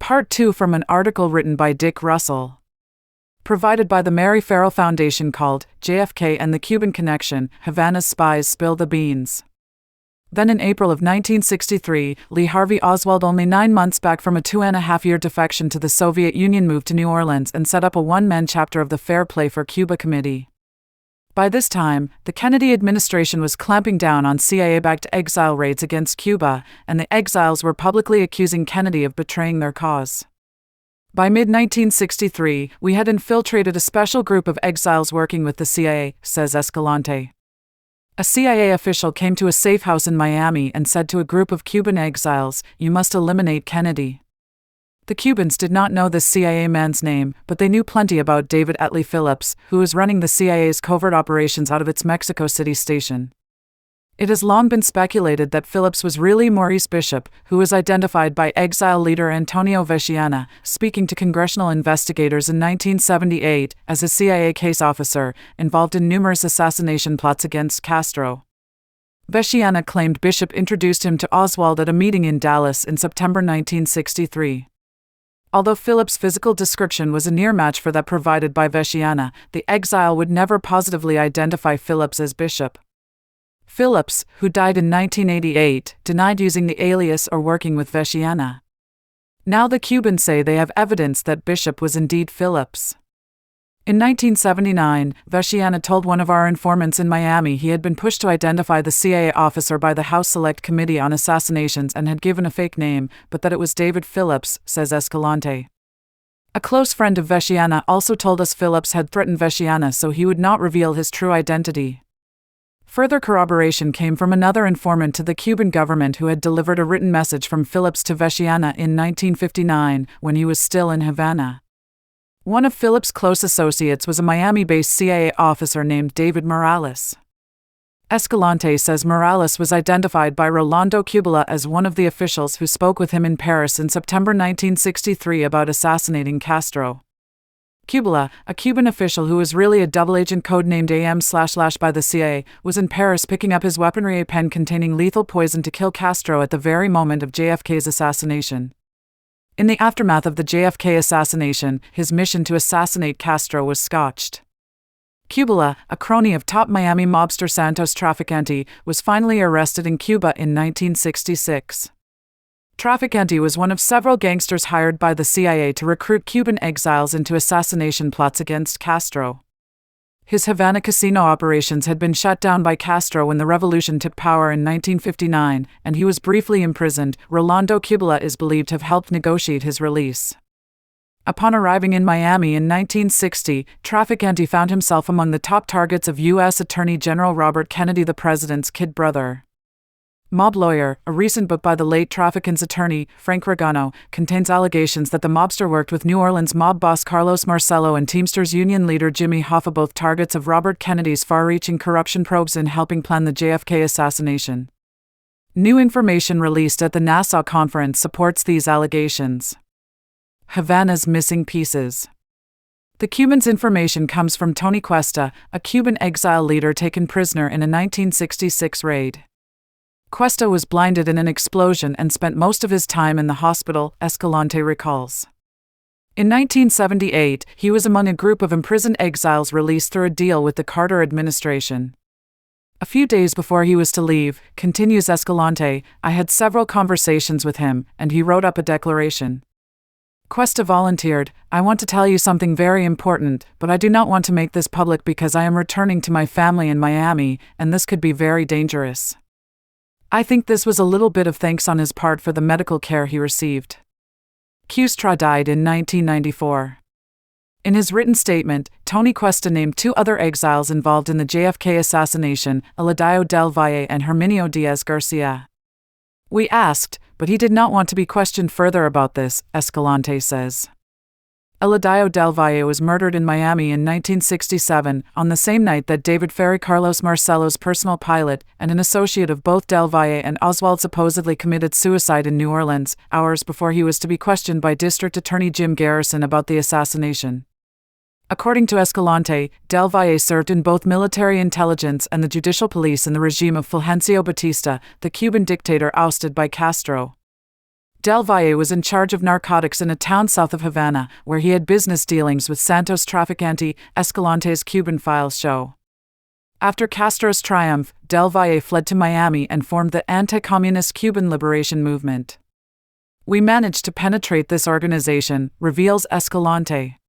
Part 2 from an article written by Dick Russell. Provided by the Mary Farrell Foundation called JFK and the Cuban Connection, Havana's Spies Spill the Beans. Then in April of 1963, Lee Harvey Oswald, only 9 months back from a 2.5-year defection to the Soviet Union, moved to New Orleans and set up a one-man chapter of the Fair Play for Cuba Committee. By this time, the Kennedy administration was clamping down on CIA-backed exile raids against Cuba, and the exiles were publicly accusing Kennedy of betraying their cause. By mid-1963, we had infiltrated a special group of exiles working with the CIA, says Escalante. A CIA official came to a safe house in Miami and said to a group of Cuban exiles, "You must eliminate Kennedy." The Cubans did not know this CIA man's name, but they knew plenty about David Atlee Phillips, who was running the CIA's covert operations out of its Mexico City station. It has long been speculated that Phillips was really Maurice Bishop, who was identified by exile leader Antonio Veciana, speaking to congressional investigators in 1978, as a CIA case officer, involved in numerous assassination plots against Castro. Veciana claimed Bishop introduced him to Oswald at a meeting in Dallas in September 1963. Although Phillips' physical description was a near match for that provided by Veciana, the exile would never positively identify Phillips as Bishop. Phillips, who died in 1988, denied using the alias or working with Veciana. Now the Cubans say they have evidence that Bishop was indeed Phillips. In 1979, Veciana told one of our informants in Miami he had been pushed to identify the CIA officer by the House Select Committee on Assassinations and had given a fake name, but that it was David Phillips, says Escalante. A close friend of Veciana also told us Phillips had threatened Veciana so he would not reveal his true identity. Further corroboration came from another informant to the Cuban government who had delivered a written message from Phillips to Veciana in 1959, when he was still in Havana. One of Phillips' close associates was a Miami-based CIA officer named David Morales. Escalante says Morales was identified by Rolando Cubala as one of the officials who spoke with him in Paris in September 1963 about assassinating Castro. Cubala, a Cuban official who was really a double agent codenamed AM// by the CIA, was in Paris picking up his weaponry, a pen containing lethal poison to kill Castro at the very moment of JFK's assassination. In the aftermath of the JFK assassination, his mission to assassinate Castro was scotched. Cubala, a crony of top Miami mobster Santos Traficante, was finally arrested in Cuba in 1966. Traficante was one of several gangsters hired by the CIA to recruit Cuban exiles into assassination plots against Castro. His Havana casino operations had been shut down by Castro when the revolution took power in 1959, and he was briefly imprisoned. Rolando Cubala is believed to have helped negotiate his release. Upon arriving in Miami in 1960, Traficante found himself among the top targets of U.S. Attorney General Robert Kennedy, the president's kid brother. Mob Lawyer, a recent book by the late Traficante's attorney, Frank Regano, contains allegations that the mobster worked with New Orleans mob boss Carlos Marcello and Teamsters union leader Jimmy Hoffa, both targets of Robert Kennedy's far-reaching corruption probes, in helping plan the JFK assassination. New information released at the Nassau Conference supports these allegations. Havana's missing pieces. The Cubans' information comes from Tony Cuesta, a Cuban exile leader taken prisoner in a 1966 raid. Cuesta was blinded in an explosion and spent most of his time in the hospital, Escalante recalls. In 1978, he was among a group of imprisoned exiles released through a deal with the Carter administration. A few days before he was to leave, continues Escalante, I had several conversations with him, and he wrote up a declaration. Cuesta volunteered, I want to tell you something very important, but I do not want to make this public because I am returning to my family in Miami, and this could be very dangerous. I think this was a little bit of thanks on his part for the medical care he received. Cuesta died in 1994. In his written statement, Tony Cuesta named 2 other exiles involved in the JFK assassination, Eladio del Valle and Herminio Diaz Garcia. We asked, but he did not want to be questioned further about this, Escalante says. Eladio del Valle was murdered in Miami in 1967, on the same night that David Ferry, Carlos Marcello's personal pilot, and an associate of both del Valle and Oswald, supposedly committed suicide in New Orleans, hours before he was to be questioned by District Attorney Jim Garrison about the assassination. According to Escalante, del Valle served in both military intelligence and the judicial police in the regime of Fulgencio Batista, the Cuban dictator ousted by Castro. Del Valle was in charge of narcotics in a town south of Havana, where he had business dealings with Santos Traficante, Escalante's Cuban files show. After Castro's triumph, Del Valle fled to Miami and formed the anti-communist Cuban Liberation Movement. "We managed to penetrate this organization," reveals Escalante.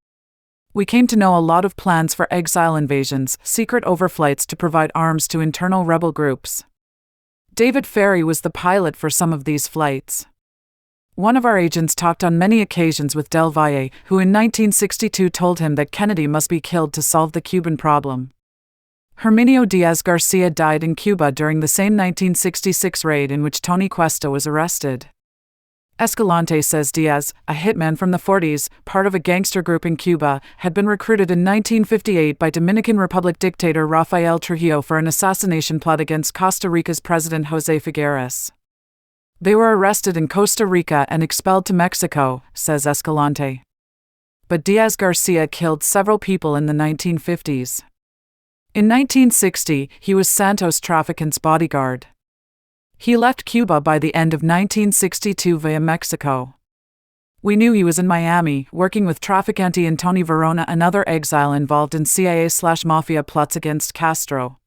"We came to know a lot of plans for exile invasions, secret overflights to provide arms to internal rebel groups. David Ferry was the pilot for some of these flights. One of our agents talked on many occasions with Del Valle, who in 1962 told him that Kennedy must be killed to solve the Cuban problem." Herminio Diaz Garcia died in Cuba during the same 1966 raid in which Tony Cuesta was arrested. Escalante says Diaz, a hitman from the 40s, part of a gangster group in Cuba, had been recruited in 1958 by Dominican Republic dictator Rafael Trujillo for an assassination plot against Costa Rica's President José Figueres. "They were arrested in Costa Rica and expelled to Mexico," says Escalante. But Diaz Garcia killed several people in the 1950s. In 1960, he was Santos Traficant's bodyguard. He left Cuba by the end of 1962 via Mexico. "We knew he was in Miami, working with Traficante and Tony Verona, another exile involved in CIA/Mafia plots against Castro.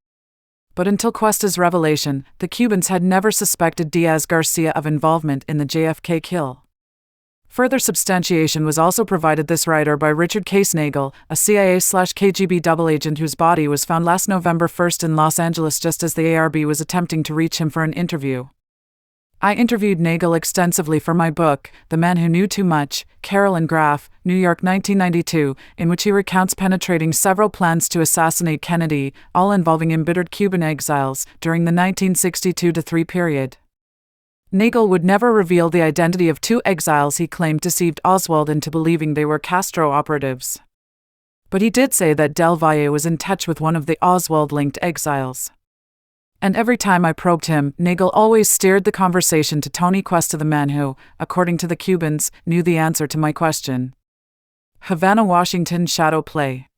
But until Cuesta's revelation, the Cubans had never suspected Diaz Garcia of involvement in the JFK kill." Further substantiation was also provided this writer by Richard Case Nagel, a CIA/KGB double agent whose body was found last November 1 in Los Angeles just as the ARB was attempting to reach him for an interview. "I interviewed Nagel extensively for my book, The Man Who Knew Too Much, Carroll and Graf, New York 1992, in which he recounts penetrating several plans to assassinate Kennedy, all involving embittered Cuban exiles, during the 1962-3 period. Nagel would never reveal the identity of two exiles he claimed deceived Oswald into believing they were Castro operatives. But he did say that Del Valle was in touch with one of the Oswald-linked exiles. And every time I probed him, Nagel always steered the conversation to Tony Cuesta, the man who, according to the Cubans, knew the answer to my question." Havana, Washington shadow play.